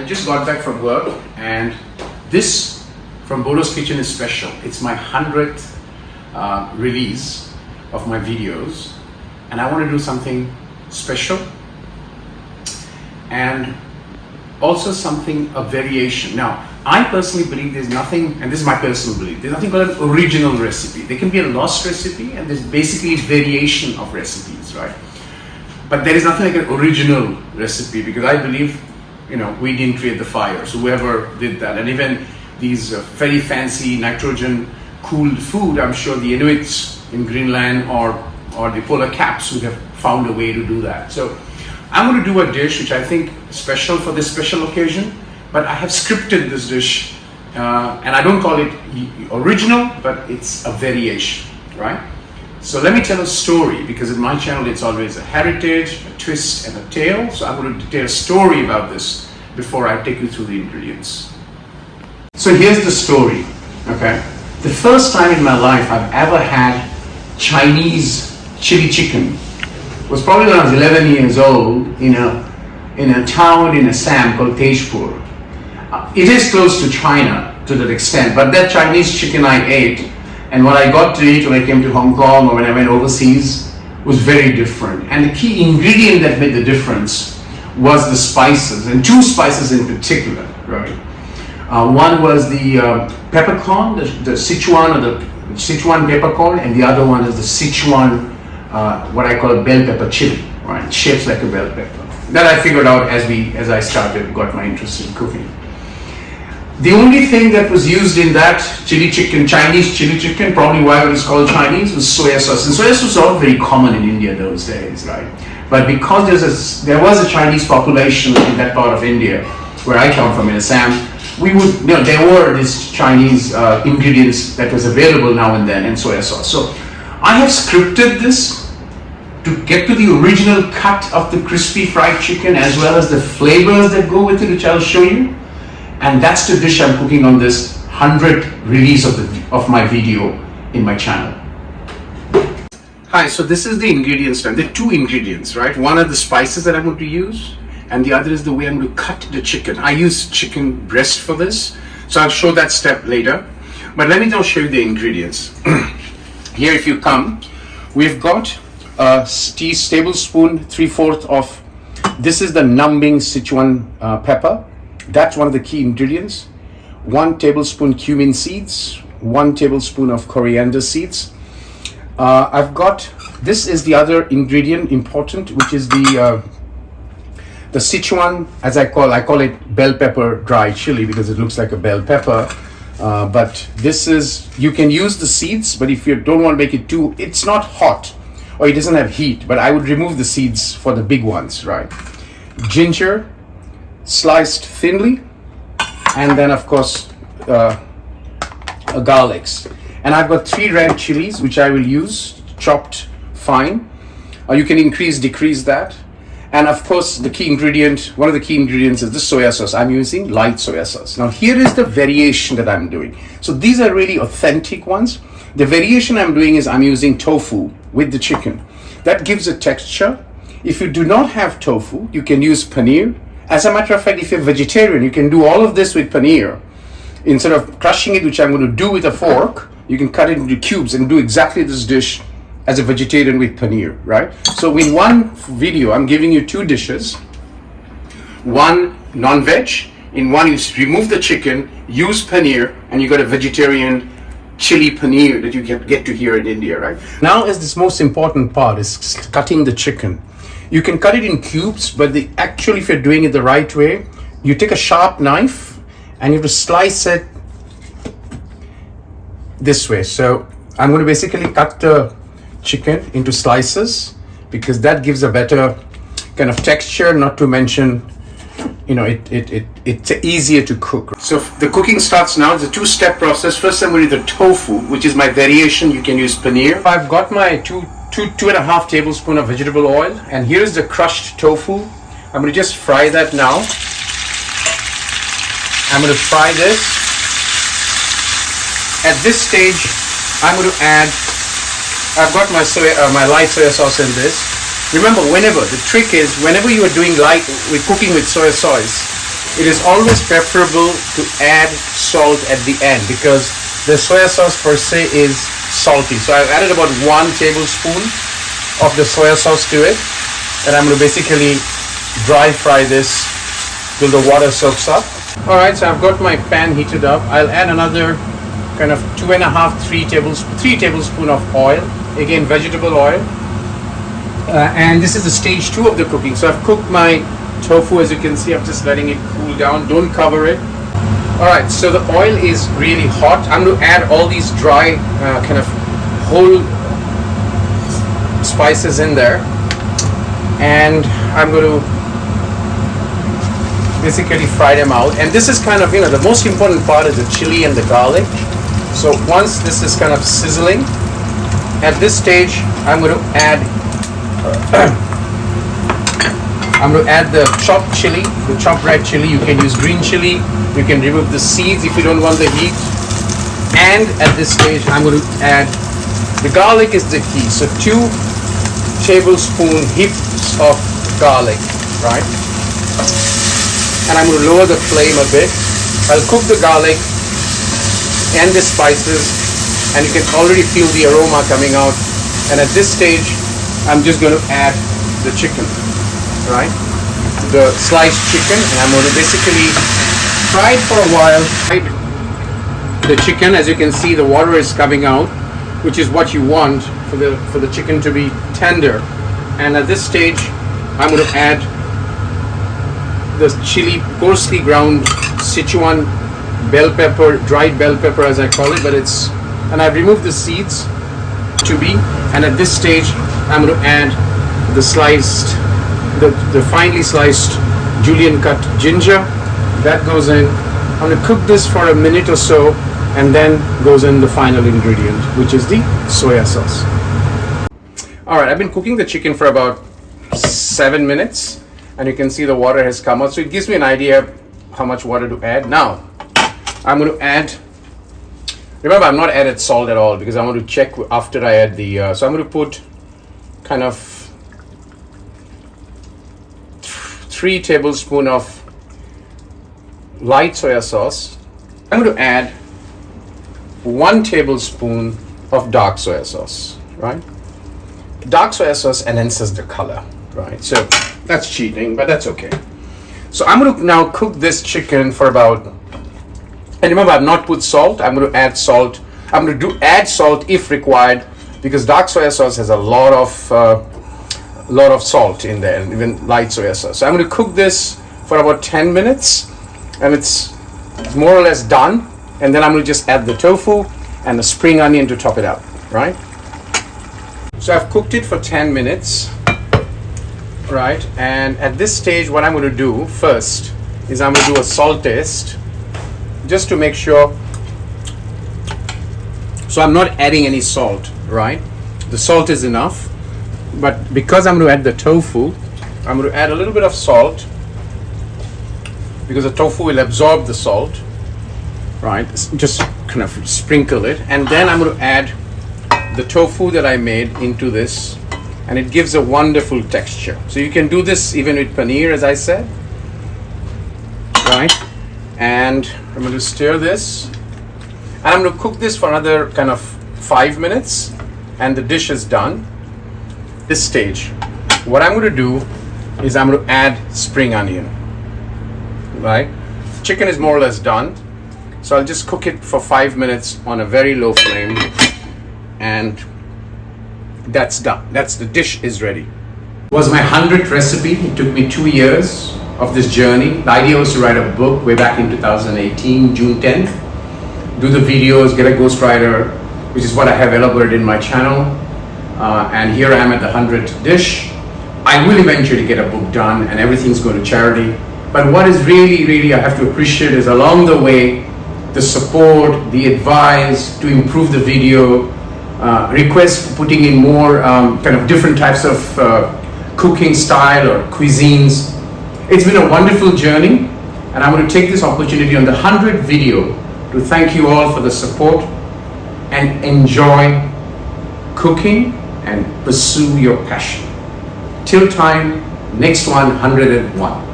I just got back from work, and this from Bordo's Kitchen is special. It's my 100th release of my videos, and I want to do something special and also a variation. Now, I personally believe there's nothing, and this is my personal belief, there's nothing called an original recipe. There can be a lost recipe, and there's basically a variation of recipes, right? But there is nothing like an original recipe, because I believe, we didn't create the fire, so whoever did that. And even these very fancy nitrogen cooled food, I'm sure the Inuits in Greenland or the polar caps would have found a way to do that. So I'm going to do a dish which I think is special for this special occasion, but I have scripted this dish, and I don't call it original, but it's a variation, right? So let me tell a story, because in my channel it's always a heritage, a twist, and a tale. So I'm going to tell a story about this before I take you through the ingredients. So here's the story, okay? The first time in my life I've ever had Chinese chili chicken was probably when I was 11 years old in a town in Assam called Tejpur. It is close to China to that extent, but that Chinese chicken I ate, and what I got to eat when I came to Hong Kong or when I went overseas, was very different. And the key ingredient that made the difference was the spices, and two spices in particular, right? One was the peppercorn, the Szechuan or the Szechuan peppercorn, and the other one is the Szechuan, what I call bell pepper chili, right? It shapes like a bell pepper. That I figured out as I got my interest in cooking. The only thing that was used in that chili chicken, Chinese chili chicken, probably why it was called Chinese, was soya sauce. And soya sauce was all very common in India those days, right? But because there was a Chinese population in that part of India, where I come from in Assam, there were these Chinese ingredients that was available now and then, and soya sauce. So I have scripted this to get to the original cut of the crispy fried chicken, as well as the flavors that go with it, which I'll show you. And that's the dish I'm cooking on this 100th release of my video in my channel. Hi, so this is the ingredients. There are two ingredients, right? One are the spices that I'm going to use, and the other is the way I'm going to cut the chicken. I use chicken breast for this, so I'll show that step later. But let me now show you the ingredients. Here, if you come, we've got a tablespoon, 3/4 of, this is the numbing Szechuan pepper. That's one of the key ingredients. 1 tablespoon cumin seeds, 1 tablespoon of coriander seeds. This is the other ingredient important, which is the Szechuan, as I call it bell pepper dry chili, because it looks like a bell pepper. But this is, you can use the seeds, but if you don't want to make it it's not hot, or it doesn't have heat, but I would remove the seeds for the big ones, right? Ginger, sliced thinly, and then of course garlics. And I've got 3 red chilies, which I will use chopped fine. You can decrease that. And of course one of the key ingredients is the soya sauce. I'm using light soya sauce. Now here is the variation that I'm doing. So these are really authentic ones. The variation I'm doing is I'm using tofu with the chicken. That gives a texture. If you do not have tofu, you can use paneer. As a matter of fact, if you're vegetarian, you can do all of this with paneer. Instead of crushing it, which I'm going to do with a fork, you can cut it into cubes and do exactly this dish as a vegetarian with paneer, right? So in one video, I'm giving you 2 dishes. One non-veg, in one you remove the chicken, use paneer, and you got a vegetarian chili paneer that you get to hear in India, right? Now is this most important part, is cutting the chicken. You can cut it in cubes, but actually, if you're doing it the right way, you take a sharp knife and you have to slice it this way. So I'm going to basically cut the chicken into slices, because that gives a better kind of texture, not to mention, it's easier to cook. So the cooking starts now. It's a 2-step process. First, I'm going to do the tofu, which is my variation. You can use paneer. I've got my 2.5 tablespoons of vegetable oil, and here's the crushed tofu. I'm going to just fry that now. I'm going to fry this. At this stage, I'm going to add, I've got my light soya sauce in this. Remember, the trick is, whenever you are doing cooking with soya sauce, it is always preferable to add salt at the end because the soya sauce per se is salty. So I've added about 1 tablespoon of the soya sauce to it, and I'm going to basically dry fry this till the water soaks up. Alright, so I've got my pan heated up. I'll add another kind of 3 tablespoons of oil, again vegetable oil. And this is the stage 2 of the cooking. So I've cooked my tofu, as you can see. I'm just letting it cool down. Don't cover it. Alright, so the oil is really hot. I'm going to add all these dry kind of whole spices in there, and I'm going to basically fry them out. And this is kind of, the most important part is the chili and the garlic. So once this is kind of sizzling, at this stage I'm going to add the chopped chili, the chopped red chili. You can use green chili, you can remove the seeds if you don't want the heat. And at this stage I'm going to add, the garlic is the key, so 2 tablespoon heaps of garlic, right? And I'm going to lower the flame a bit. I'll cook the garlic and the spices, and you can already feel the aroma coming out. And at this stage I'm just going to add the chicken, right? The sliced chicken, and I'm going to basically fry it for a while. The chicken, as you can see, the water is coming out, which is what you want for the chicken to be tender. And at this stage I'm going to add the chili, coarsely ground Szechuan bell pepper, dried bell pepper as I call it, and I've removed the seeds to be. And at this stage I'm going to add the finely sliced Julian cut ginger. That goes in. I'm going to cook this for a minute or so, and then goes in the final ingredient, which is the soya sauce. Alright, I've been cooking the chicken for about 7 minutes, and you can see the water has come out, so it gives me an idea of how much water to add. Now I'm going to add, remember I've not added salt at all because I want to check after I add the so I'm going to put kind of 3 tablespoons of light soya sauce. I'm going to add 1 tablespoon of dark soya sauce, right? Dark soya sauce enhances the color, right? So that's cheating, but that's okay. So I'm going to now cook this chicken for about, and remember I've not put salt. I'm going to add salt. I'm going to add salt if required, because dark soya sauce has a lot of salt in there, and even light soya sauce. So I'm going to cook this for about 10 minutes, and it's more or less done. And then I'm going to just add the tofu and the spring onion to top it up, right? So I've cooked it for 10 minutes, right? And at this stage what I'm going to do first is I'm going to do a salt test just to make sure. So I'm not adding any salt, right? The salt is enough, but because I'm going to add the tofu, I'm going to add a little bit of salt because the tofu will absorb the salt, right? Just kind of sprinkle it, and then I'm going to add the tofu that I made into this, and it gives a wonderful texture. So you can do this even with paneer, as I said, right? And I'm going to stir this, and I'm going to cook this for another kind of 5 minutes, and the dish is done. This stage, what I'm going to do is I'm going to add spring onion, right? Chicken is more or less done, so I'll just cook it for 5 minutes on a very low flame, and that's done. The dish is ready. It was my 100th recipe. It took me 2 years of this journey. The idea was to write a book way back in 2018, June 10th. Do the videos, get a ghostwriter, which is what I have elaborated in my channel. And here I am at the 100th dish. I will eventually get a book done, and everything's going to charity. But what is really I have to appreciate is along the way, the support, the advice to improve the video, requests for putting in more kind of different types of cooking style or cuisines. It's been a wonderful journey, and I'm going to take this opportunity on the 100th video to thank you all for the support, and enjoy cooking and pursue your passion. Till time, next one, 101.